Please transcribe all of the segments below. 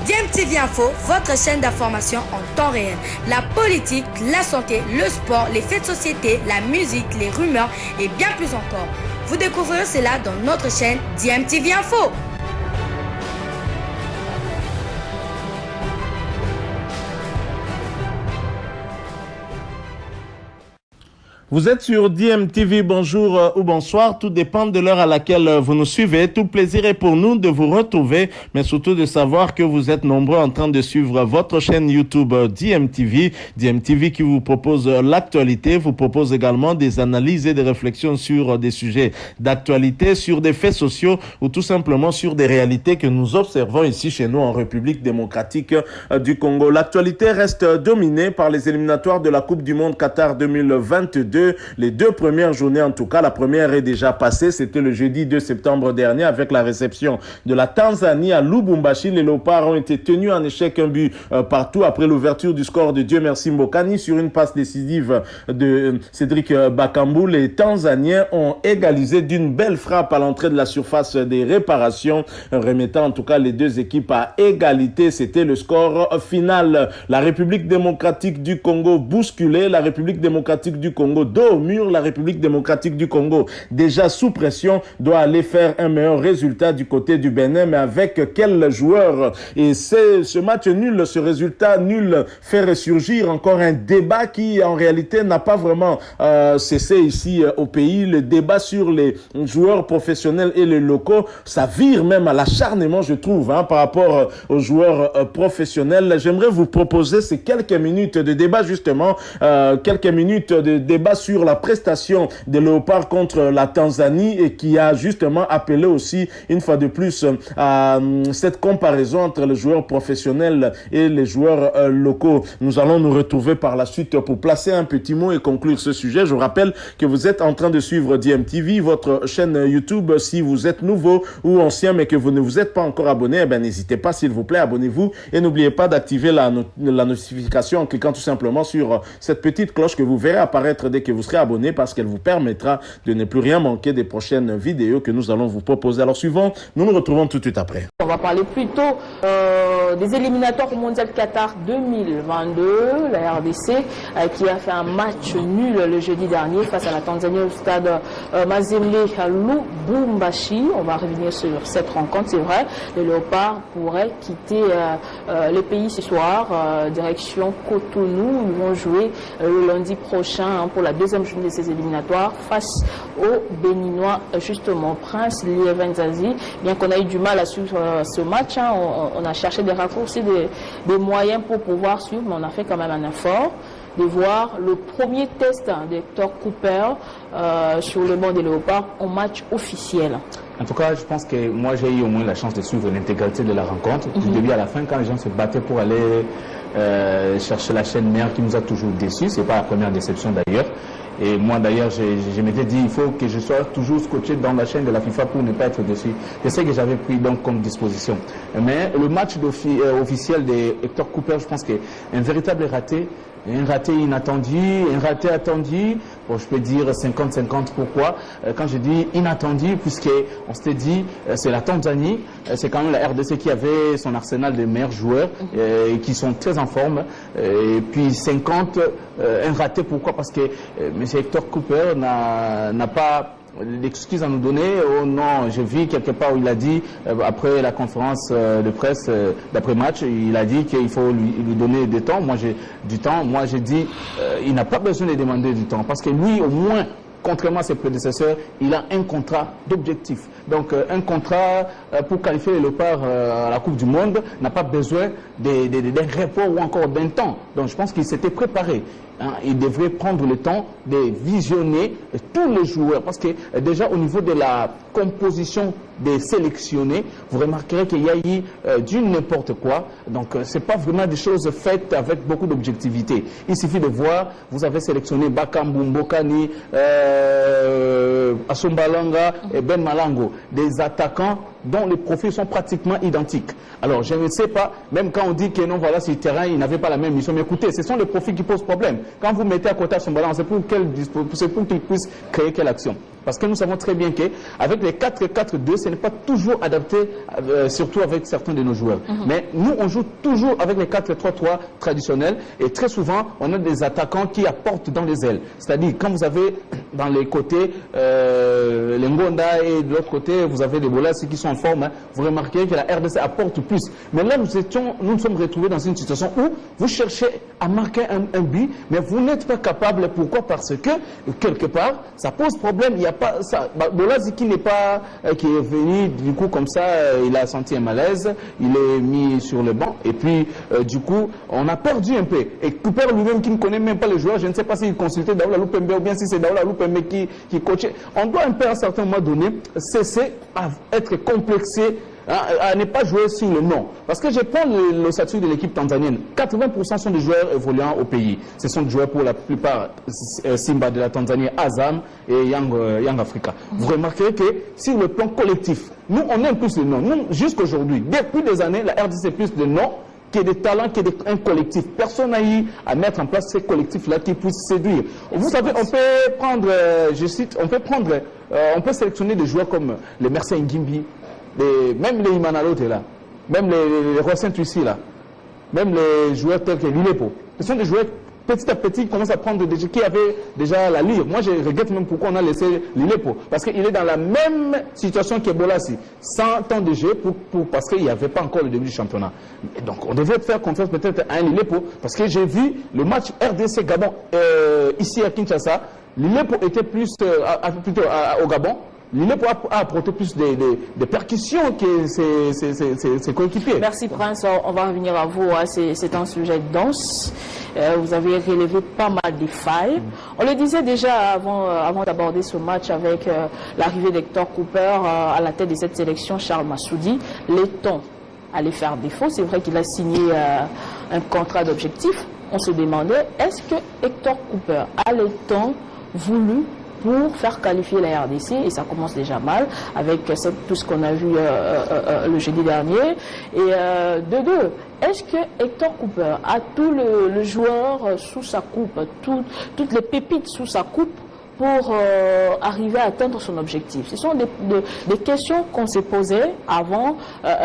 DMTV Info, votre chaîne d'information en temps réel. La politique, la santé, le sport, les faits de société, la musique, les rumeurs et bien plus encore. Vous découvrirez cela dans notre chaîne DMTV Info. Vous êtes sur DMTV, bonjour ou bonsoir, tout dépend de l'heure à laquelle vous nous suivez. Tout plaisir est pour nous de vous retrouver, mais surtout de savoir que vous êtes nombreux en train de suivre votre chaîne YouTube DMTV. DMTV qui vous propose l'actualité, vous propose également des analyses et des réflexions sur des sujets d'actualité, sur des faits sociaux ou tout simplement sur des réalités que nous observons ici chez nous en République démocratique du Congo. L'actualité reste dominée par les éliminatoires de la Coupe du Monde Qatar 2022. Les deux premières journées en tout cas, la première est déjà passée, c'était le jeudi 2 septembre dernier avec la réception de la Tanzanie à Lubumbashi. Les Léopards ont été tenus en échec un but partout après l'ouverture du score de Dieu merci Mbokani sur une passe décisive de Cédric Bakambu. Les Tanzaniens ont égalisé d'une belle frappe à l'entrée de la surface des réparations, remettant en tout cas les deux équipes à égalité. C'était le score final. La République démocratique du Congo bousculée, la République démocratique du Congo dos au mur. La République démocratique du Congo, déjà sous pression, doit aller faire un meilleur résultat du côté du Bénin, mais avec quel joueur? Et c'est ce match nul, ce résultat nul fait ressurgir encore un débat qui en réalité n'a pas vraiment cessé ici au pays. Le débat sur les joueurs professionnels et les locaux, ça vire même à l'acharnement, je trouve, par rapport aux joueurs professionnels. J'aimerais vous proposer ces quelques minutes de débat justement, quelques minutes de débat sur la prestation des Léopards contre la Tanzanie et qui a justement appelé aussi une fois de plus à cette comparaison entre les joueurs professionnels et les joueurs locaux. Nous allons nous retrouver par la suite pour placer un petit mot et conclure ce sujet. Je vous rappelle que vous êtes en train de suivre DMTV, votre chaîne YouTube. Si vous êtes nouveau ou ancien mais que vous ne vous êtes pas encore abonné, n'hésitez pas s'il vous plaît, abonnez-vous et n'oubliez pas d'activer la notification en cliquant tout simplement sur cette petite cloche que vous verrez apparaître dès que vous serez abonné, parce qu'elle vous permettra de ne plus rien manquer des prochaines vidéos que nous allons vous proposer. Alors suivant, nous nous retrouvons tout de suite après. On va parler plutôt des éliminatoires au Mondial Qatar 2022. La RDC qui a fait un match nul le jeudi dernier face à la Tanzanie au stade Mazembe à Lubumbashi. On va revenir sur cette rencontre, c'est vrai. Les Léopards pourraient quitter le pays ce soir, direction Cotonou. Ils vont jouer le lundi prochain pour la deuxième journée de ces éliminatoires face aux Béninois, justement, Prince Lievenzazi. Bien qu'on a eu du mal à suivre ce match, on a cherché des raccourcis, des moyens pour pouvoir suivre, mais on a fait quand même un effort de voir le premier test d'Hector Cooper sur le banc des Léopards en match officiel. En tout cas, je pense que moi j'ai eu au moins la chance de suivre l'intégralité de la rencontre, du début à la fin, quand les gens se battaient pour aller chercher la chaîne mère qui nous a toujours déçus. C'est pas la première déception d'ailleurs. Et moi d'ailleurs, je m'étais dit, il faut que je sois toujours scotché dans la chaîne de la FIFA pour ne pas être dessus. C'est ce que j'avais pris donc comme disposition. Mais le match officiel de Hector Cooper, je pense qu'un véritable raté. Un raté inattendu, un raté attendu, bon, je peux dire 50-50. Pourquoi? Quand je dis inattendu, puisqu'on s'était dit, c'est la Tanzanie, c'est quand même la RDC qui avait son arsenal de meilleurs joueurs et qui sont très en forme. Et puis 50, un raté, pourquoi? Parce que M. Hector Cooper n'a pas l'excuse à nous donner. Oh non, j'ai vu quelque part où il a dit, après la conférence de presse d'après-match, il a dit qu'il faut lui donner du temps. Moi, j'ai dit, il n'a pas besoin de demander du temps, parce que lui, au moins, contrairement à ses prédécesseurs, il a un contrat d'objectif. Donc un contrat pour qualifier les Léopards à la Coupe du Monde n'a pas besoin d'un report ou encore d'un temps. Donc je pense qu'il s'était préparé. Il devrait prendre le temps de visionner tous les joueurs, parce que déjà au niveau de la composition des sélectionnés, vous remarquerez qu'il y a eu du n'importe quoi. Donc c'est pas vraiment des choses faites avec beaucoup d'objectivité. Il suffit de voir, vous avez sélectionné Bakambu, Mbokani, Asombalanga et Ben Malango, des attaquants dont les profils sont pratiquement identiques. Alors je ne sais pas, même quand on dit que non, voilà, sur le terrain, ils n'avaient pas la même mission, mais écoutez, ce sont les profils qui posent problème. Quand vous mettez à côté Asombalanga, c'est pour qu'il puisse créer quelle action? Parce que nous savons très bien qu'avec les 4-4-2, ce n'est pas toujours adapté, surtout avec certains de nos joueurs. Mais nous, on joue toujours avec les 4-3-3 traditionnels et très souvent, on a des attaquants qui apportent dans les ailes. C'est-à-dire, quand vous avez dans les côtés les Ngonda et de l'autre côté, vous avez les Bolassi qui sont en forme, vous remarquez que la RDC apporte plus. Mais là, nous nous sommes retrouvés dans une situation où vous cherchez à marquer un but, mais vous n'êtes pas capable. Pourquoi? Parce que, quelque part, ça pose problème. Il n'y a pas ça. Bolassi qui n'est pas, qui est venu, du coup, comme ça, il a senti un malaise, il est mis sur le banc, et puis, du coup, on a perdu un peu. Et Cooper lui-même, qui ne connaît même pas les joueurs, je ne sais pas s'il consultait Daoula Loupembe ou bien si c'est Daoula Loupembe qui coachait. On doit un peu, à un certain moment donné, cesser à être complexé, à ne pas jouer sur le nom. Parce que je prends le statut de l'équipe tanzanienne. 80% sont des joueurs évoluant au pays. Ce sont des joueurs pour la plupart Simba de la Tanzanie, Azam et Young Africa. Vous remarquerez que sur le plan collectif, nous on aime plus le nom. Nous, jusqu'aujourd'hui, depuis des années, la RDC plus de noms qui est des talents, qui est un collectif. Personne n'a eu à mettre en place ces collectifs-là qui puissent séduire. Vous savez, on peut prendre, je cite, on peut sélectionner des joueurs comme les Mercedes Ngimbi, même les Imanalote là, même les Rossin Tuissi là, même les joueurs tels que Lilepo. Ce sont des joueurs petit à petit qui commencent à prendre des qui avaient déjà la lyre. Moi je regrette même pourquoi on a laissé Lilepo. Parce qu'il est dans la même situation que Bolassi, sans temps de jeu, parce qu'il n'y avait pas encore le début du championnat. Et donc on devrait faire confiance peut-être à un Lilepo, parce que j'ai vu le match RDC Gabon ici à Kinshasa. Lilepo était plus plutôt au Gabon. Lilepo a apporté plus de percussions que ses coéquipiers. Merci Prince, on va revenir à vous, c'est un sujet dense. Vous avez relevé pas mal de failles. On le disait déjà avant d'aborder ce match avec l'arrivée d'Hector Cooper à la tête de cette sélection, Charles Massoudi, les temps allaient faire défaut. C'est vrai qu'il a signé un contrat d'objectif. On se demandait, est-ce que Hector Cooper a le temps voulu pour faire qualifier la RDC, et ça commence déjà mal avec tout ce qu'on a vu le jeudi dernier. Et de deux, est-ce que Hector Cooper a tout le joueur sous sa coupe, toutes les pépites sous sa coupe pour arriver à atteindre son objectif? Ce sont des questions qu'on s'est posées avant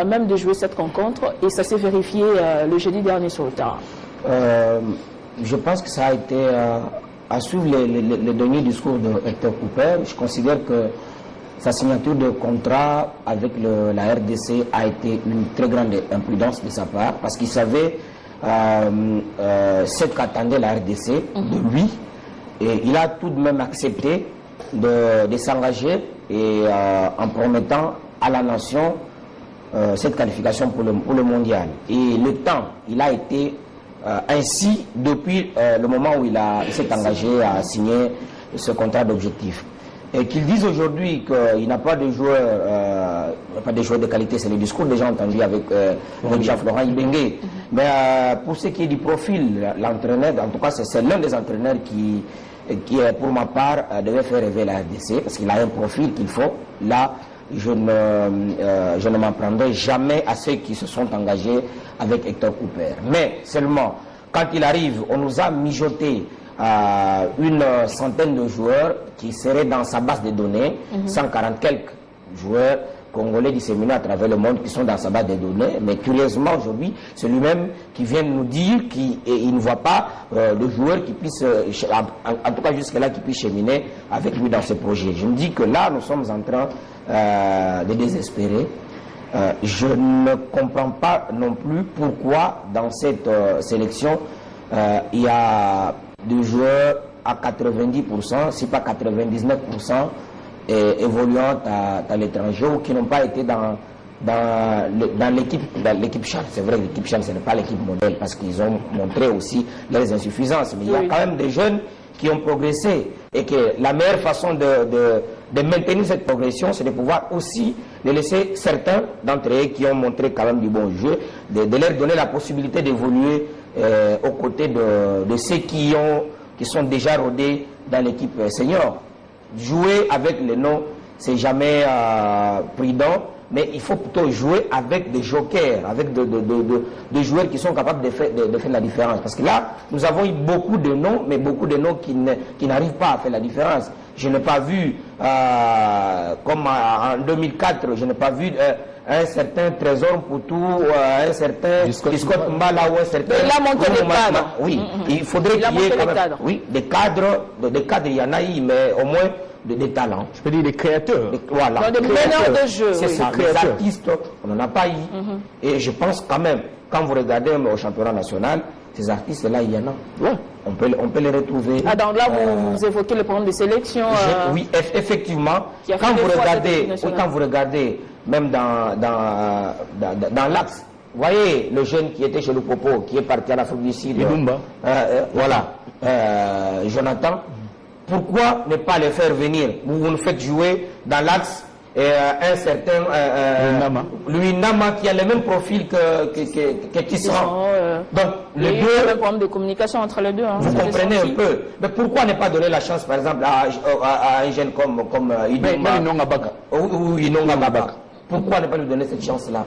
même de jouer cette rencontre, et ça s'est vérifié le jeudi dernier sur le terrain. Je pense que ça a été... à suivre les derniers discours de Hector Cooper, je considère que sa signature de contrat avec la RDC a été une très grande imprudence de sa part, parce qu'il savait ce qu'attendait la RDC de lui, et il a tout de même accepté de s'engager et en promettant à la nation cette qualification pour le mondial. Et le temps, il a été ainsi depuis le moment où il s'est engagé à signer ce contrat d'objectif. Et qu'ils disent aujourd'hui qu'il n'a pas de joueurs, pas des joueurs de qualité, c'est le discours déjà entendu avec Jean-Florent Ibengue. Mais pour ce qui est du profil, l'entraîneur, en tout cas c'est l'un des entraîneurs qui pour ma part devait faire rêver la RDC, parce qu'il a un profil qu'il faut. Là, je ne m'en prendrai jamais à ceux qui se sont engagés avec Hector Cooper. Mais seulement, quand il arrive, on nous a mijoté une centaine de joueurs qui seraient dans sa base de données, 140 quelques joueurs congolais disséminés à travers le monde qui sont dans sa base de données. Mais curieusement, aujourd'hui, c'est lui-même qui vient nous dire qu'il ne voit pas de joueurs qui puissent, en tout cas jusque-là, qui puissent cheminer avec lui dans ce projet. Je me dis que là, nous sommes en train de désespérer. Je ne comprends pas non plus pourquoi dans cette sélection il y a des joueurs à 90%, si pas 99%, évoluant à l'étranger ou qui n'ont pas été dans l'équipe Chan. C'est vrai que l'équipe Chan, ce n'est pas l'équipe modèle, parce qu'ils ont montré aussi leurs insuffisances. Mais il y a quand même des jeunes qui ont progressé, et que la meilleure façon de maintenir cette progression, c'est de pouvoir aussi de laisser certains d'entre eux qui ont montré quand même du bon jeu, de leur donner la possibilité d'évoluer aux côtés de ceux qui sont déjà rodés dans l'équipe senior. Jouer avec les noms, c'est jamais prudent, mais il faut plutôt jouer avec des jokers, avec des joueurs qui sont capables de faire la différence. Parce que là, nous avons eu beaucoup de noms, mais beaucoup de noms qui n'arrivent pas à faire la différence. Je n'ai pas vu, comme en 2004, je n'ai pas vu un certain Trésor Poutou, un certain Scott Mbala ou un certain... Mais il a monté des cadres. Oui, il faudrait qu'il y ait quand même... Oui, des cadres, il y en a eu, mais au moins des talents. Je peux dire des créateurs. Voilà. Des meneurs de jeu. C'est ça, les artistes, on n'en a pas eu. Et je pense quand même, quand vous regardez au championnat national, ces artistes-là, il y en a. Ouais. On peut les retrouver. Ah, donc là, vous évoquez le problème de sélection. Oui, effectivement. Quand vous regardez, même dans l'axe, vous voyez le jeune qui était chez le Popo, qui est parti à l'Afrique du Sud. Voilà. Jonathan. Pourquoi ne pas les faire venir? Vous nous faites jouer dans l'axe un certain Louis Nama qui a le même profil que Tisserand. Donc les deux, il y a un problème de communication entre les deux. Hein, vous comprenez un peu. Mais pourquoi ne pas donner la chance, par exemple, à un jeune comme Inonga Baka ou Inonga Baka? Pourquoi ne pas lui donner cette chance-là?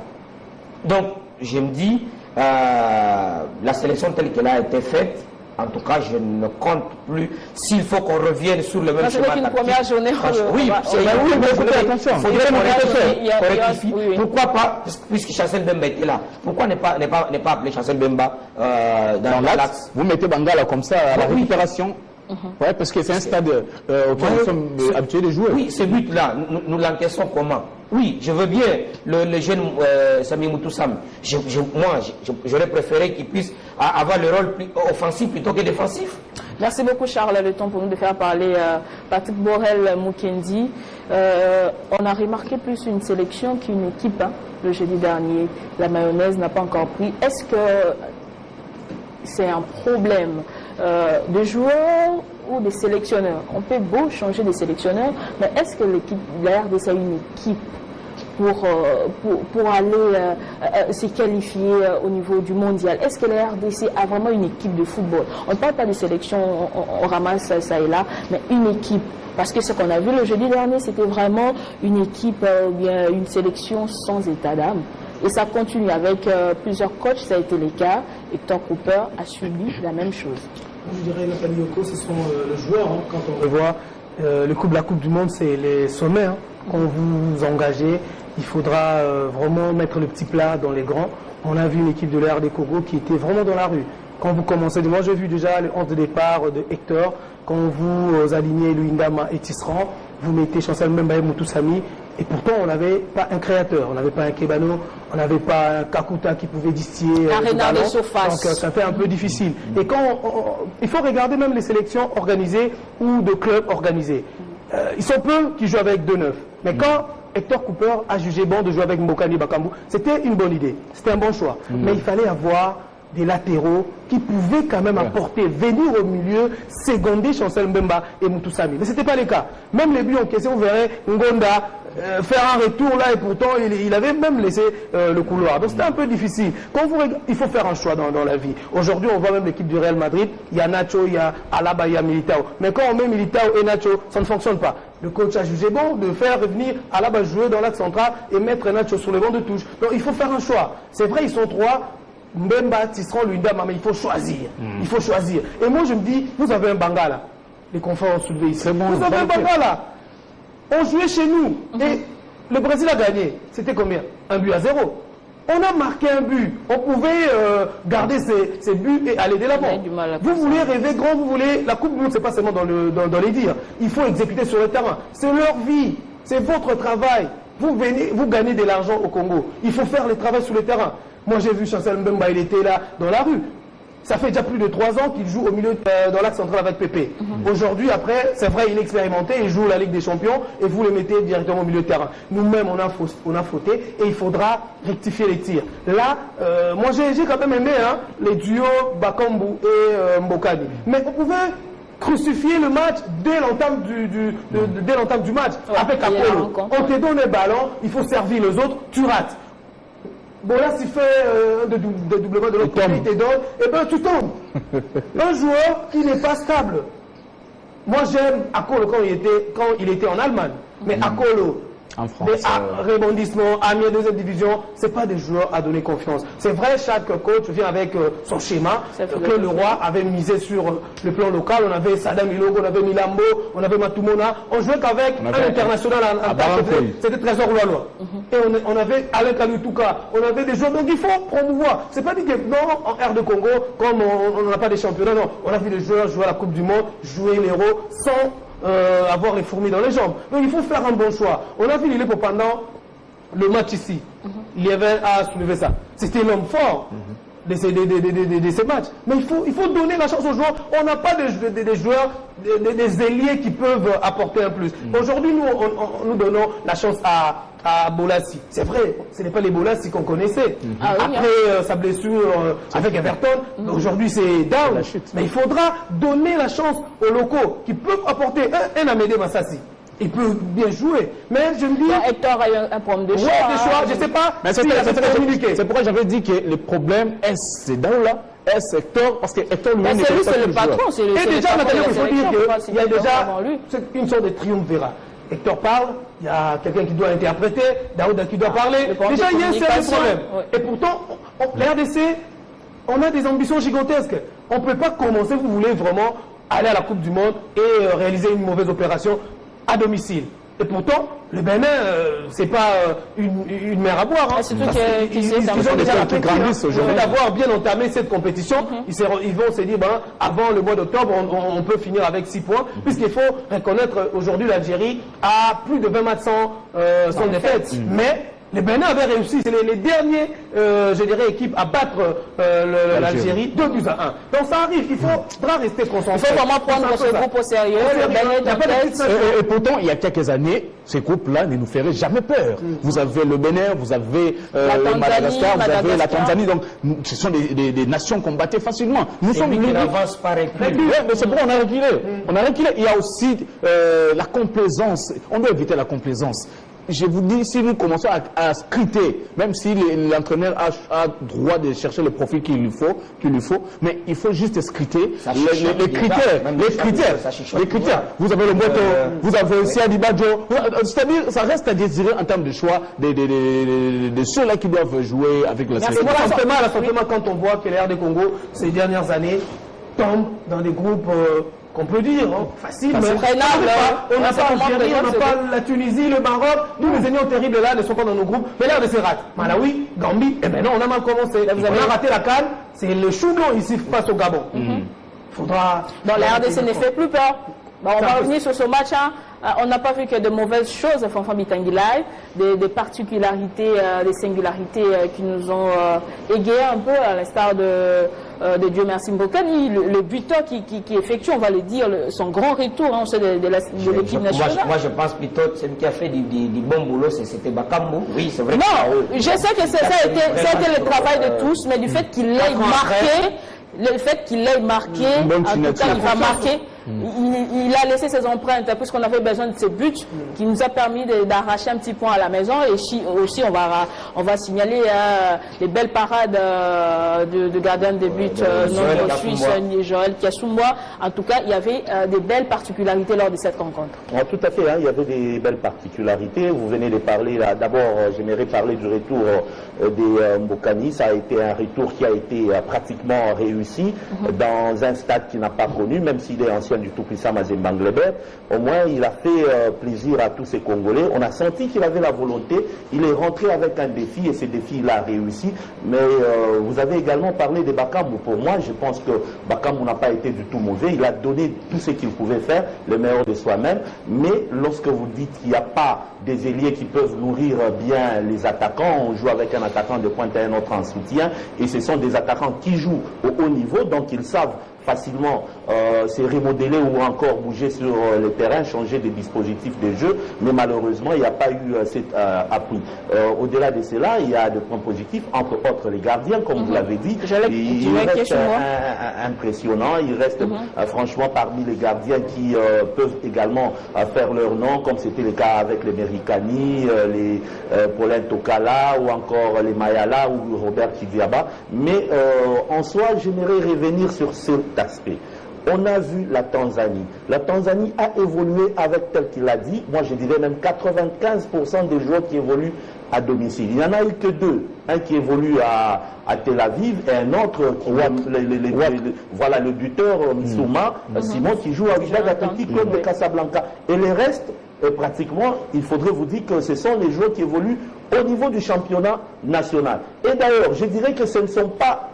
Donc je me dis, la sélection telle qu'elle a été faite, en tout cas, je ne compte plus s'il faut qu'on revienne sur le même schéma. C'est une première journée. Oui, mais attention. Il faudrait rectifier. Pourquoi pas, puisque Chancel Bemba était là, pourquoi ne pas appeler Chancel Bemba dans l'axe? Vous mettez Bangala comme ça à la récupération. Ouais, parce que c'est un stade auquel nous sommes habitués de jouer. Oui, ce but-là, nous l'encaissons comment? Oui, je veux bien le jeune Sami Moutoussam. Moi, j'aurais préféré qu'il puisse avoir le rôle plus offensif plutôt que défensif. Merci beaucoup, Charles. Le temps pour nous de faire parler Patrick Borel Mukendi. On a remarqué plus une sélection qu'une équipe. Le jeudi dernier, la mayonnaise n'a pas encore pris. Est-ce que c'est un problème de joueurs ou des sélectionneurs? On peut beau changer de sélectionneurs, mais est-ce que l'équipe de la RDC a une équipe pour aller se qualifier au niveau du mondial? Est-ce que la RDC a vraiment une équipe de football? On ne parle pas de sélection, on ramasse ça et là, mais une équipe. Parce que ce qu'on a vu le jeudi dernier, c'était vraiment une équipe, bien une sélection sans état d'âme. Et ça continue avec plusieurs coachs, ça a été le cas. Hector Cooper a subi la même chose. Je dirais, Nathalie Yoko, ce sont les joueurs. Hein. Quand on revoit la Coupe du Monde, c'est les sommets. Hein. Quand vous engagez, il faudra vraiment mettre le petit plat dans les grands. On a vu une équipe de l'AR des Congo qui était vraiment dans la rue. Quand vous commencez, moi j'ai vu déjà le 11 de départ de Hector. Quand vous alignez Luindama et Tisserand, vous mettez Chancel Mbemba et Moutoussami. Et pourtant, on n'avait pas un créateur, on n'avait pas un Kebano, on n'avait pas un Kakuta qui pouvait distiller. Arena de surface. Donc ça fait un peu difficile. Et quand il faut regarder même les sélections organisées ou de clubs organisés. Ils sont peu qui jouent avec 2-9. Mais quand Hector Cooper a jugé bon de jouer avec Mbokani Bakambu, c'était une bonne idée, c'était un bon choix. Mais il fallait avoir des latéraux qui pouvaient quand même apporter, venir au milieu, seconder Chancel Mbemba et Moutoussami. Mais ce n'était pas le cas. Même les buts encaissés, vous verrez Ngonda faire un retour là et pourtant il avait même laissé le couloir. Donc c'était un peu difficile. Quand il faut faire un choix dans la vie. Aujourd'hui, on voit même l'équipe du Real Madrid, il y a Nacho, il y a Alaba, il y a Militao. Mais quand on met Militao et Nacho, ça ne fonctionne pas. Le coach a jugé bon de faire revenir Alaba jouer dans l'axe central et mettre Nacho sur le banc de touche. Donc il faut faire un choix. C'est vrai, ils sont trois. Mbemba, Tisserand, Luindama, mais il faut choisir. Il faut choisir. Et moi, je me dis, vous avez un Bangala. Les confrères ont soulevé ici. Vous avez un Bangala. On jouait chez nous. Et le Brésil a gagné. C'était combien? 1-0. On a marqué un but. On pouvait garder ces buts et aller de l'avant. Vous voulez rêver grand, vous voulez... La Coupe du Monde, ce n'est pas seulement dans les dires. Il faut exécuter sur le terrain. C'est leur vie. C'est votre travail. Vous gagnez de l'argent au Congo. Il faut faire le travail sur le terrain. Moi, j'ai vu Chancel Mbemba, il était là dans la rue. Ça fait déjà plus de 3 ans qu'il joue au milieu dans l'axe central avec Pépé. Aujourd'hui, après, c'est vrai, il est expérimenté, il joue la Ligue des Champions et vous le mettez directement au milieu de terrain. Nous-mêmes, on a fauté et il faudra rectifier les tirs. Là, moi, j'ai quand même aimé les duos Bakambu et Mbokani. Mais vous pouvez crucifier le match dès l'entame du match avec Apollo. On te donne le ballon, il faut servir les autres, tu rates. Bon, là, s'il fait des doublements de l'autre côté, il te donne, et bien tu tombes. Un joueur qui n'est pas stable. Moi, j'aime Akolo quand il était en Allemagne. Mais Akolo, En France, des rebondissements, Amiens deuxième division, c'est pas des joueurs à donner confiance. C'est vrai, chaque coach vient avec son schéma. Que le roi avait misé sur le plan local. On avait Sadam Ilogo, on avait Milambo, on avait Matumona. On jouait qu'avec un international en c'était Trésor Loalois. Et on avait Alain Kalutuka. On avait des joueurs. Donc il faut promouvoir. C'est pas dit que non, en R de Congo, comme on n'a pas de championnats, non. On a vu les joueurs jouer à la Coupe du Monde, jouer l'héros sans avoir les fourmis dans les jambes. Donc il faut faire un bon choix. On a vu Lille pour pendant le match ici. Il y avait à soulever ça. C'était l'homme fort de ces matchs. Mais il faut donner la chance aux joueurs. On n'a pas des joueurs, des ailiers qui peuvent apporter un plus. Aujourd'hui, nous donnons la chance à Bolassi. C'est vrai, ce n'est pas les Bolassi qu'on connaissait. Après sa blessure avec Everton, aujourd'hui c'est down. Mais il faudra donner la chance aux locaux qui peuvent apporter un Amédée Massassi. Il peut bien jouer, mais je me dis... Hector a eu un problème de choix. Ouais, de choix, je ne sais pas. Mais c'est pourquoi j'avais dit que le problème, c'est Daoula, est Hector, parce que Hector lui-même n'est pas c'est le patron. Et déjà, maintenant, il faut dire qu'il y a déjà une sorte de triumvirat. Hector parle, il y a quelqu'un qui doit interpréter, Daouda qui doit parler. Déjà, il y a un sérieux problème. Et pourtant, la RDC, on a des ambitions gigantesques. On ne peut pas commencer, vous voulez vraiment aller à la Coupe du Monde et réaliser une mauvaise opération à domicile. Et pourtant, le Bénin, c'est pas une mer à boire. Hein. Surtout qu'ils ont déjà grandissent aujourd'hui. D'avoir bien entamé cette compétition, ils vont se dire, avant le mois d'octobre, on peut finir avec 6 points, puisqu'il faut reconnaître aujourd'hui l'Algérie a plus de 20 matchs sans défaite. Mais le Bénin avait réussi, c'est les derniers, je dirais, équipes à battre l'Algérie 2 buts à 1. Donc ça arrive, il faudra rester concentré. Il faut vraiment prendre ce groupe au sérieux. Et pourtant, il y a quelques années, ces groupes-là ne nous feraient jamais peur. Vous avez le Bénin, vous avez le Madagascar, vous avez la Tanzanie. Donc, ce sont des nations qu'on battait facilement. Nous sommes qui n'avancent pas reculés. Mais c'est bon, on a reculé. On a reculé. Il y a aussi la complaisance. On doit éviter la complaisance. Je vous dis, si nous commençons à scruter, même si l'entraîneur a droit de chercher le profil qu'il lui faut, mais il faut juste scruter les critères. Vous avez le Moto, vous avez aussi Adibadjo. C'est-à-dire, ça reste à désirer en termes de choix de ceux-là qui doivent jouer avec la sélection. L'assentiment quand on voit que l'Air des Congo, ces dernières années, tombe dans des groupes... qu'on peut dire, facile, mais on n'a pas l'Algérie, on n'a pas la Tunisie, le Maroc, tous les ennemis terribles là ne sont pas dans nos groupes, mais l'air de ces rats. Malawi, Gambie, non, on a mal commencé. Vous avez raté la CAN, c'est le chou blanc ici face au Gabon. Faudra... Dans la RDC ne fait plus peur. On va revenir sur ce match. On n'a pas vu que de mauvaises choses, Fanfan Bitangilai, des particularités, des singularités qui nous ont égayé un peu, à l'instar de Dieu merci Mbokani, le buteur qui effectue, on va le dire, son grand retour de l'équipe nationale. Moi, je pense plutôt que celui qui a fait du bon boulot, c'était Bakambu. Oui, c'est vrai. Non, je sais que ça a été le travail de tous, mais du fait qu'il l'ait marqué, en tout cas, il va marquer. Il a laissé ses empreintes puisqu'on avait besoin de ses buts qui nous a permis d'arracher un petit point à la maison. Et aussi on va signaler les belles parades de gardien de but notre Suisse Joël Kiasumwa. En tout cas, il y avait des belles particularités lors de cette rencontre. Tout à fait, il y avait des belles particularités. Vous venez de parler là. D'abord, j'aimerais parler du retour des Mbokani. Ça a été un retour qui a été pratiquement réussi dans un stade qui n'a pas connu, même s'il est ancien du tout-puissant Mazembe Anglebert. Au moins, il a fait plaisir à tous ces Congolais. On a senti qu'il avait la volonté. Il est rentré avec un défi et ce défi, il a réussi. Mais vous avez également parlé de Bakambu. Pour moi, je pense que Bakambu n'a pas été du tout mauvais. Il a donné tout ce qu'il pouvait faire, le meilleur de soi-même. Mais lorsque vous dites qu'il n'y a pas des ailiers qui peuvent nourrir bien les attaquants, on joue avec un attaquant de pointe et un autre en soutien. Et ce sont des attaquants qui jouent au haut niveau, donc ils savent facilement se remodeler ou encore bouger sur le terrain, changer des dispositifs de jeu, mais malheureusement il n'y a pas eu cet appui. Au-delà de cela, il y a des points positifs, entre autres les gardiens, comme vous l'avez dit. Il reste impressionnant, il reste franchement parmi les gardiens qui peuvent également faire leur nom, comme c'était le cas avec les Mericani, les Paulin Tokala ou encore les Mayala ou Robert Kidiaba. Mais en soi, j'aimerais revenir sur cet aspect. On a vu la Tanzanie. La Tanzanie a évolué avec, tel qu'il a dit, moi je dirais même 95% des joueurs qui évoluent à domicile. Il n'y en a eu que deux. Un qui évolue à Tel Aviv et un autre, voilà le buteur Missouma, Simon, qui joue à Wydad Athletic Club de Casablanca. Et les restes, pratiquement, il faudrait vous dire que ce sont les joueurs qui évoluent au niveau du championnat national. Et d'ailleurs, je dirais que ce ne sont pas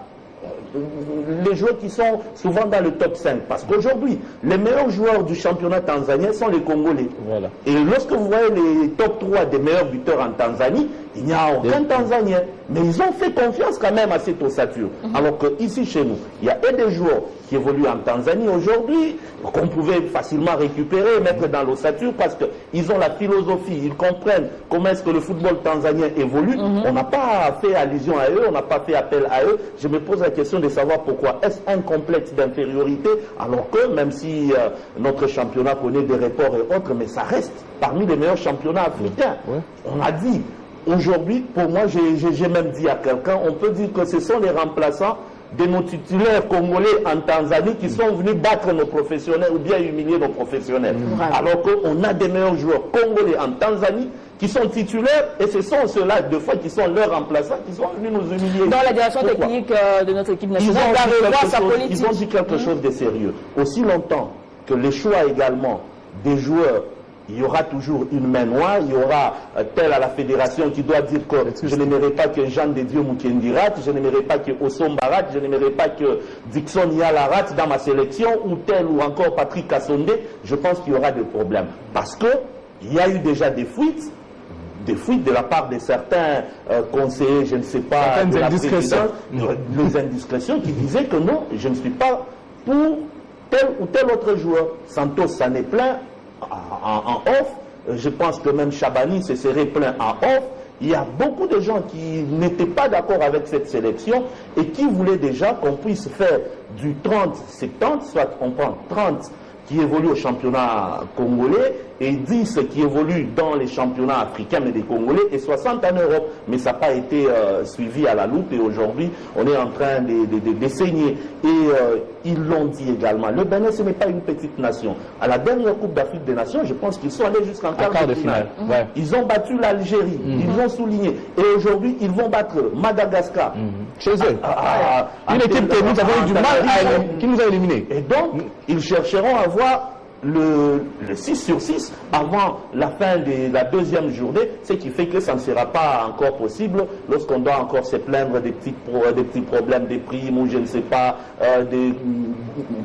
les joueurs qui sont souvent dans le top 5. Parce qu'aujourd'hui, les meilleurs joueurs du championnat tanzanien sont les Congolais. Voilà. Et lorsque vous voyez les top 3 des meilleurs buteurs en Tanzanie, il n'y a aucun Tanzanien. Mais ils ont fait confiance quand même à cette ossature. Alors qu'ici, chez nous, il y a des joueurs qui évoluent en Tanzanie aujourd'hui, qu'on pouvait facilement récupérer et mettre dans l'ossature parce qu'ils ont la philosophie, ils comprennent comment est-ce que le football tanzanien évolue. On n'a pas fait allusion à eux, on n'a pas fait appel à eux. Je me pose la question de savoir pourquoi. Est-ce un complexe d'infériorité alors que même si notre championnat connaît des reports et autres, mais ça reste parmi les meilleurs championnats africains. On a dit, aujourd'hui, pour moi, j'ai même dit à quelqu'un, on peut dire que ce sont les remplaçants de nos titulaires congolais en Tanzanie qui sont venus battre nos professionnels ou bien humilier nos professionnels. Alors qu'on a des meilleurs joueurs congolais en Tanzanie qui sont titulaires et ce sont ceux-là, deux fois, qui sont leurs remplaçants, qui sont venus nous humilier. Dans la direction technique de notre équipe nationale, ils ont dit quelque chose de sérieux. Aussi longtemps que les choix également des joueurs, il y aura toujours une main noire, il y aura tel à la fédération qui doit dire que je n'aimerais pas que Jean de Dieu Mukendi rate, je n'aimerais pas que Osomba rate, je n'aimerais pas que Dixon Yala rate dans ma sélection, ou tel ou encore Patrick Kassonde. Je pense qu'il y aura des problèmes. Parce qu'il y a eu déjà des fuites de la part de certains conseillers, je ne sais pas, de la présidence, les indiscrétions qui disaient que non, je ne suis pas pour tel ou tel autre joueur. Santos s'en est plein en off, je pense que même Chabani se serait plein en off. Il y a beaucoup de gens qui n'étaient pas d'accord avec cette sélection et qui voulaient déjà qu'on puisse faire du 30-70, soit on prend 30 qui évoluent au championnat congolais et 10 qui évoluent dans les championnats africains mais des Congolais et 60 en Europe. Mais ça n'a pas été suivi à la loupe et aujourd'hui on est en train de saigner. Et ils l'ont dit également, le Bénin ce n'est pas une petite nation. À la dernière Coupe d'Afrique des Nations, je pense qu'ils sont allés jusqu'en quart de finale. Ils ont battu l'Algérie, ils l'ont souligné. Et aujourd'hui ils vont battre Madagascar. Chez eux. Une équipe que nous avons eu du mal qui nous a éliminés. Et donc ils chercheront à voir le 6 sur 6 avant la fin de la deuxième journée, ce qui fait que ça ne sera pas encore possible lorsqu'on doit encore se plaindre des petits problèmes des primes ou je ne sais pas,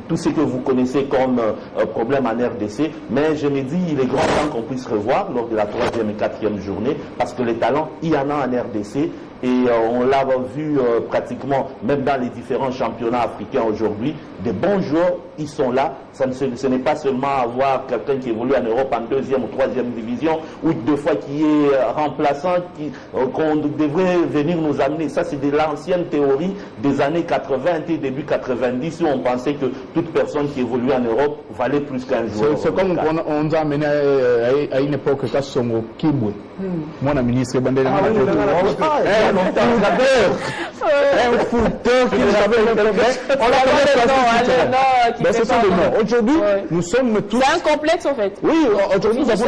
tout ce que vous connaissez comme problème en RDC. Mais je me dis, il est grand temps qu'on puisse revoir lors de la troisième et quatrième journée parce que les talents, il y en a en RDC. Et on l'a vu pratiquement, même dans les différents championnats africains aujourd'hui, des bons joueurs, ils sont là. Ce n'est pas seulement avoir quelqu'un qui évolue en Europe en deuxième ou troisième division, ou deux fois qui est remplaçant, qu'on devrait venir nous amener. Ça, c'est de l'ancienne théorie des années 80 et début 90, où on pensait que toute personne qui évoluait en Europe valait plus qu'un joueur. C'est comme on nous a amené à une époque quand Songo Kibwe, mon ministre Bandela. Un fouteur qui savait on l'a ce sont des noms. Aujourd'hui, nous sommes tous. C'est un complexe en fait. Oui, aujourd'hui nous avons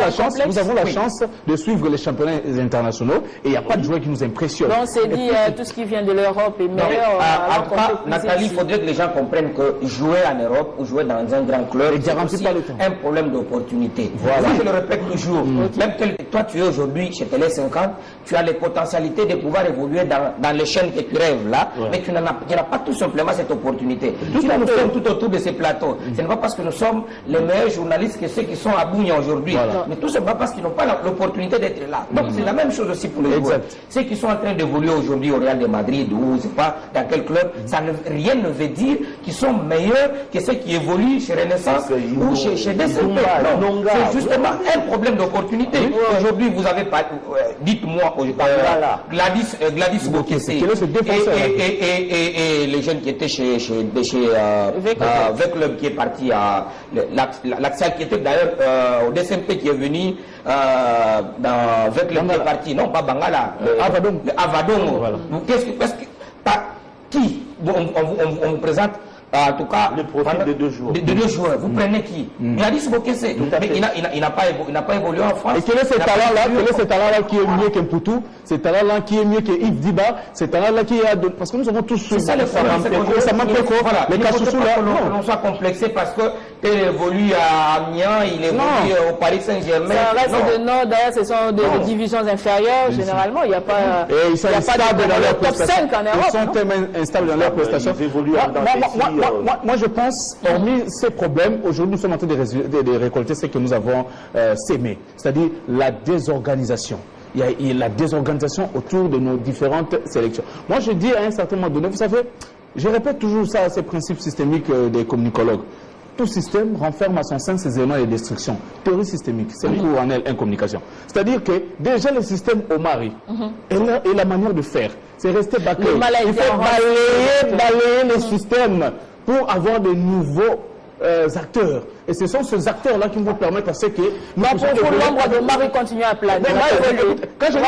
la chance de suivre les championnats internationaux et il n'y a pas de joueurs qui nous impressionnent. Donc c'est dit tout ce qui vient de l'Europe est meilleur. Nathalie, il faudrait que les gens comprennent que jouer en Europe ou jouer dans un grand club, c'est aussi un problème d'opportunité. Voilà. Je le répète toujours. Même que toi tu es aujourd'hui chez Télé 50, tu as les potentialités de pouvoir évoluer dans les chaînes que tu rêves là, mais tu n'as pas tout simplement cette opportunité. Tout ce que nous sommes tout autour de ces plateaux, ce n'est pas parce que nous sommes les meilleurs journalistes que ceux qui sont à Bougne aujourd'hui, mais tout simplement parce qu'ils n'ont pas l'opportunité d'être là. Donc c'est la même chose aussi pour les joueurs. Ceux qui sont en train d'évoluer aujourd'hui au Real de Madrid ou je ne sais pas dans quel club, rien ne veut dire qu'ils sont meilleurs que ceux qui évoluent chez Renaissance ou chez DCP. Non, c'est justement un problème d'opportunité. Aujourd'hui, vous avez pas, dites-moi, Gladys Bokessé et les jeunes qui étaient chez Veclub qui est parti à l'Axial qui était d'ailleurs au DCMP qui est venu dans Veclub qui est parti, non pas Bangala, Avadongo. Voilà. Qui on vous présente En tout cas, le profil de 2 joueurs. De 2 joueurs. Vous prenez qui? Jadis Bokesse. Mais il n'a pas évolué en France. Et quel est ce talent-là qui est mieux qu'Mpoutou? Ce talent-là qui est mieux que Yves Diba? Ce talent-là qui est... Parce que nous avons tous... C'est ça le problème. Ça manque quoi? Les Kassoussou là, non. On soit complexé parce que tel évolue à Amiens, il évolue au Paris Saint-Germain. Ça reste d'ailleurs, ce sont des divisions inférieures, généralement. Il n'y a pas... Et ils sont instables dans leur prestation. Ils sont tellement instables dans leur prestation. Moi, je pense, hormis ces problèmes, aujourd'hui, nous sommes en train de récolter ce que nous avons sémé, c'est-à-dire la désorganisation. Il y a la désorganisation autour de nos différentes sélections. Moi, je dis à un certain moment donné, vous savez, je répète toujours ça, ces principes systémiques des communicologues. Tout système renferme à son sein ses éléments de destruction. Théorie systémique, c'est un cours en communication. C'est-à-dire que déjà le système Omari et la manière de faire, c'est rester bâclé. Il faut balayer le système pour avoir de nouveaux acteurs. Et ce sont ces acteurs-là qui vont permettre à ce que... pour l'ombre de Marie continue à planer. Quand je dis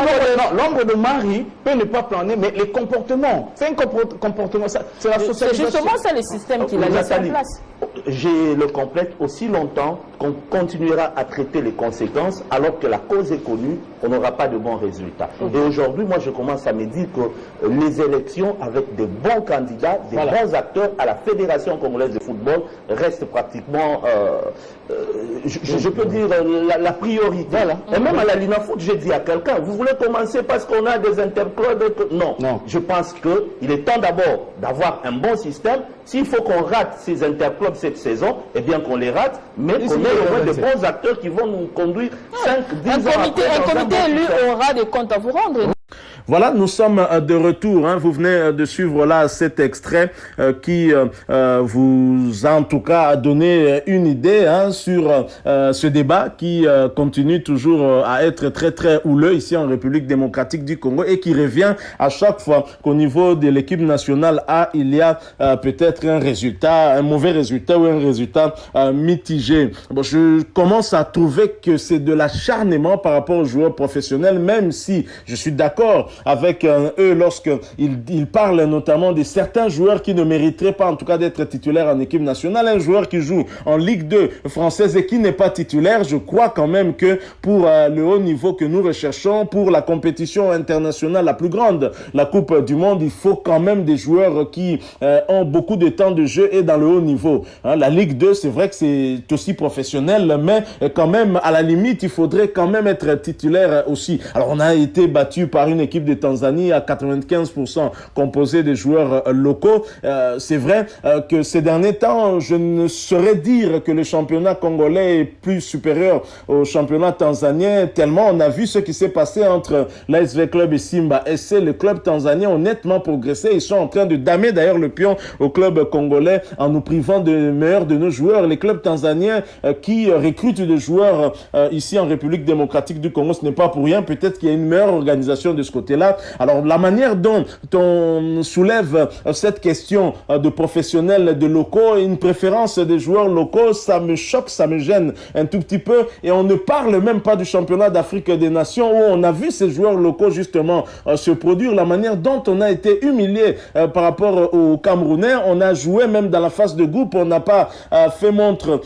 l'ombre de Marie peut ne pas planer, mais les comportements, c'est un comportement, c'est la socialisation. C'est justement ça le système qu'il a mis en place. J'ai le complexe aussi longtemps qu'on continuera à traiter les conséquences alors que la cause est connue, on n'aura pas de bons résultats. Et aujourd'hui, moi je commence à me dire que les élections avec des bons candidats, des bons acteurs à la Fédération congolaise de football restent pratiquement... je peux dire la priorité. Et même à la Linafoot, j'ai dit à quelqu'un, vous voulez commencer parce qu'on a des interclubs? Non. Je pense qu'il est temps d'abord d'avoir un bon système. S'il faut qu'on rate ces interclubs cette saison, eh bien qu'on les rate, mais qu'on ait au moins de bons acteurs qui vont nous conduire 5, 10 ans après. Un comité élu aura des comptes à vous rendre. Voilà, nous sommes de retour. Vous venez de suivre là cet extrait qui vous a en tout cas donné une idée sur ce débat qui continue toujours à être très très houleux ici en République démocratique du Congo et qui revient à chaque fois qu'au niveau de l'équipe nationale A, il y a peut-être un résultat, un mauvais résultat ou un résultat mitigé. Bon, je commence à trouver que c'est de l'acharnement par rapport aux joueurs professionnels, même si je suis d'accord avec eux lorsqu'ils parlent notamment de certains joueurs qui ne mériteraient pas en tout cas d'être titulaires en équipe nationale. Un joueur qui joue en Ligue 2 française et qui n'est pas titulaire, je crois quand même que pour le haut niveau que nous recherchons, pour la compétition internationale la plus grande, la Coupe du Monde, il faut quand même des joueurs qui ont beaucoup de temps de jeu et dans le haut niveau. La Ligue 2, c'est vrai que c'est aussi professionnel, mais quand même, à la limite, il faudrait quand même être titulaire aussi. Alors, on a été battu par une équipe de Tanzanie à 95% composée de joueurs locaux. C'est vrai que ces derniers temps, je ne saurais dire que le championnat congolais est plus supérieur au championnat tanzanien, tellement on a vu ce qui s'est passé entre l'ASV Club et Simba SC. Le club tanzanien ont nettement progressé. Ils sont en train de damer d'ailleurs le pion au club congolais en nous privant de meilleurs de nos joueurs. Les clubs tanzaniens qui recrutent des joueurs ici en République démocratique du Congo, ce n'est pas pour rien. Peut-être qu'il y a une meilleure organisation de ce côté-là. Alors, la manière dont on soulève cette question de professionnels, de locaux, une préférence des joueurs locaux, ça me choque, ça me gêne un tout petit peu. Et on ne parle même pas du championnat d'Afrique des Nations où on a vu ces joueurs locaux justement se produire. La manière dont on a été humilié par rapport aux Camerounais, on a joué même dans la phase de groupe, on n'a pas fait montre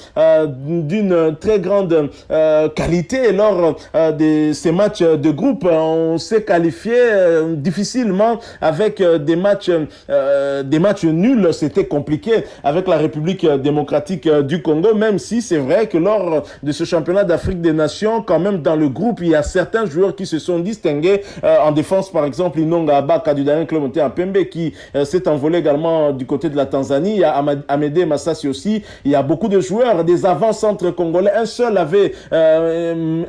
d'une très grande qualité lors de ces matchs de groupe. On s'est qualifié difficilement avec des matchs nuls. C'était compliqué avec la République démocratique du Congo, même si c'est vrai que lors de ce championnat d'Afrique des Nations, quand même dans le groupe, il y a certains joueurs qui se sont distingués en défense, par exemple Inonga Abaka du dernier club en Pembe qui s'est envolé également du côté de la Tanzanie. Il y a Amédée Massassi aussi. Il y a beaucoup de joueurs, des avant-centres congolais. Un seul avait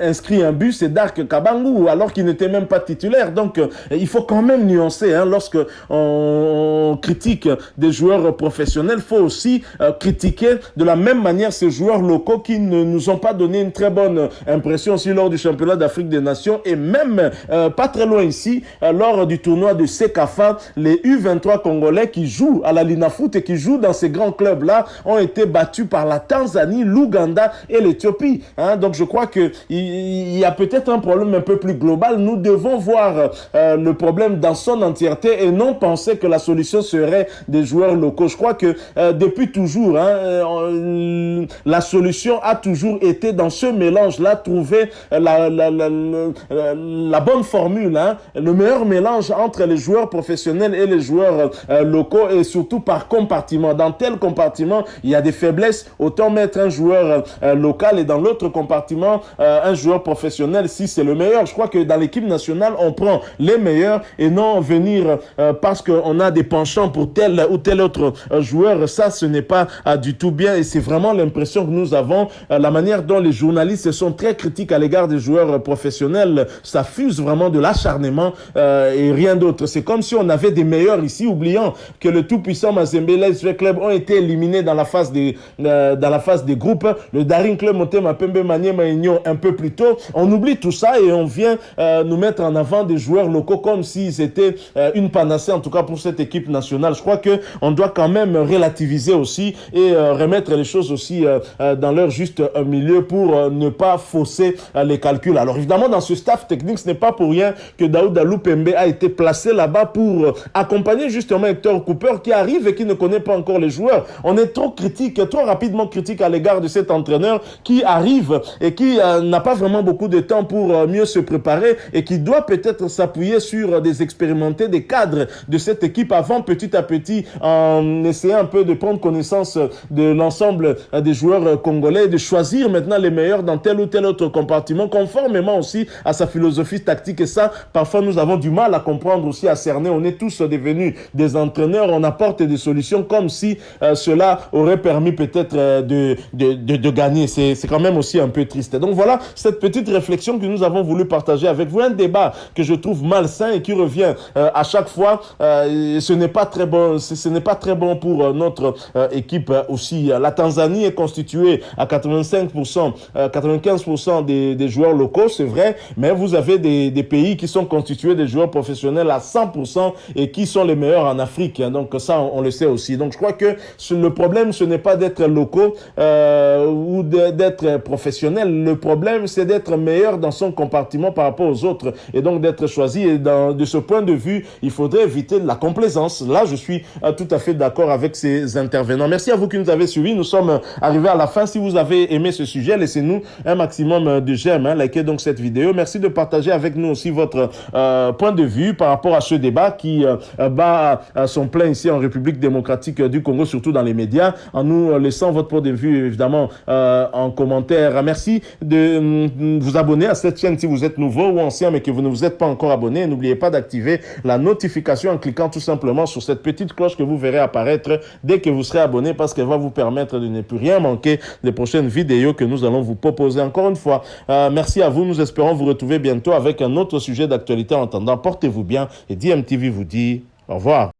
inscrit un but, c'est Dark Kabangu, alors qu'il n'était même pas titulaire. Donc, il faut quand même nuancer. Lorsque on critique des joueurs professionnels, il faut aussi critiquer de la même manière ces joueurs locaux qui ne nous ont pas donné une très bonne impression aussi lors du championnat d'Afrique des Nations et même pas très loin ici, lors du tournoi de Sekafa, les U23 congolais qui jouent à la Linafoot et qui jouent dans ces grands clubs-là ont été battus par la Tanzanie, l'Ouganda et l'Éthiopie. Donc je crois qu'il y a peut-être un problème un peu plus global. Nous devons voir le problème dans son entièreté et non penser que la solution serait des joueurs locaux. Je crois que depuis toujours, la solution a toujours été dans ce mélange-là, trouver la bonne formule, le meilleur mélange entre les joueurs professionnels et les joueurs locaux, et surtout par compartiment. Dans tel compartiment, il y a des faiblesses, autant mettre un joueur local et dans l'autre compartiment, un joueur professionnel si c'est le meilleur. Je crois que dans l'équipe nationale, on prend les meilleurs et non venir parce qu'on a des penchants pour tel ou tel autre joueur. Ça, ce n'est pas du tout bien, et c'est vraiment l'impression que nous avons. La manière dont les journalistes sont très critiques à l'égard des joueurs professionnels, ça fuse vraiment de l'acharnement et rien d'autre. C'est comme si on avait des meilleurs ici, oubliant que le tout-puissant Mazembe SV Club ont été éliminés dans la phase des groupes. Le Daring Club Motema Pembe Maniema Union un peu plus tôt. On oublie tout ça et on vient nous mettre en avant des joueurs locaux comme si c'était une panacée, en tout cas pour cette équipe nationale. Je crois que on doit quand même relativiser aussi et remettre les choses aussi dans leur juste milieu pour ne pas fausser les calculs. Alors évidemment, dans ce staff technique, ce n'est pas pour rien que Daoud Alou Pembe a été placé là-bas pour accompagner justement Hector Cooper qui arrive et qui ne connaît pas encore les joueurs. On est trop critique, trop rapidement critique à l'égard de cet entraîneur qui arrive et qui n'a pas vraiment beaucoup de temps pour mieux se préparer et qui doit peut-être s'appuyer sur des expérimentés, des cadres de cette équipe avant petit à petit en essayant un peu de prendre connaissance de l'ensemble des joueurs congolais et de choisir maintenant les meilleurs dans tel ou tel autre compartiment conformément aussi à sa philosophie tactique. Et ça, parfois nous avons du mal à comprendre aussi, à cerner. On est tous devenus des entraîneurs, on apporte des solutions comme si cela aurait permis peut-être de gagner. C'est quand même aussi un peu triste. Donc voilà cette petite réflexion que nous avons voulu partager avec vous. Un débat que je trouve malsain et qui revient à chaque fois. Ce n'est pas très bon. Ce n'est pas très bon pour notre équipe aussi. La Tanzanie est constituée à 85%, 95% des joueurs locaux, c'est vrai, mais vous avez des pays qui sont constitués des joueurs professionnels à 100% et qui sont les meilleurs en Afrique. Donc ça, on le sait aussi. Donc je crois que le problème, ce n'est pas d'être locaux ou d'être professionnel. Le problème, c'est d'être meilleur dans son compartiment par rapport aux autres et donc d'être choisi. Et de ce point de vue, il faudrait éviter la complaisance. Là, je suis tout à fait d'accord avec ces intervenants. Merci à vous qui nous avez suivis. Nous sommes arrivés à la fin. Si vous avez aimé ce sujet, laissez-nous un maximum de j'aime. Likez donc cette vidéo. Merci de partager avec nous aussi votre point de vue par rapport à ce débat qui bat son plein ici en République démocratique du Congo, surtout dans les médias, en nous laissant votre point de vue évidemment en commentaire. Merci de vous abonner à cette chaîne si vous êtes nouveau ou ancien mais que vous ne vous êtes pas encore abonné. N'oubliez pas d'activer la notification en cliquant tout simplement sur cette petite cloche que vous verrez apparaître dès que vous serez abonné, parce qu'elle va vous permettre de ne plus rien manquer des prochaines vidéos que nous allons vous proposer. Encore une fois, merci à vous. Nous espérons vous retrouver bientôt avec un autre sujet d'actualité. En attendant, portez-vous bien et DMTV vous dit au revoir.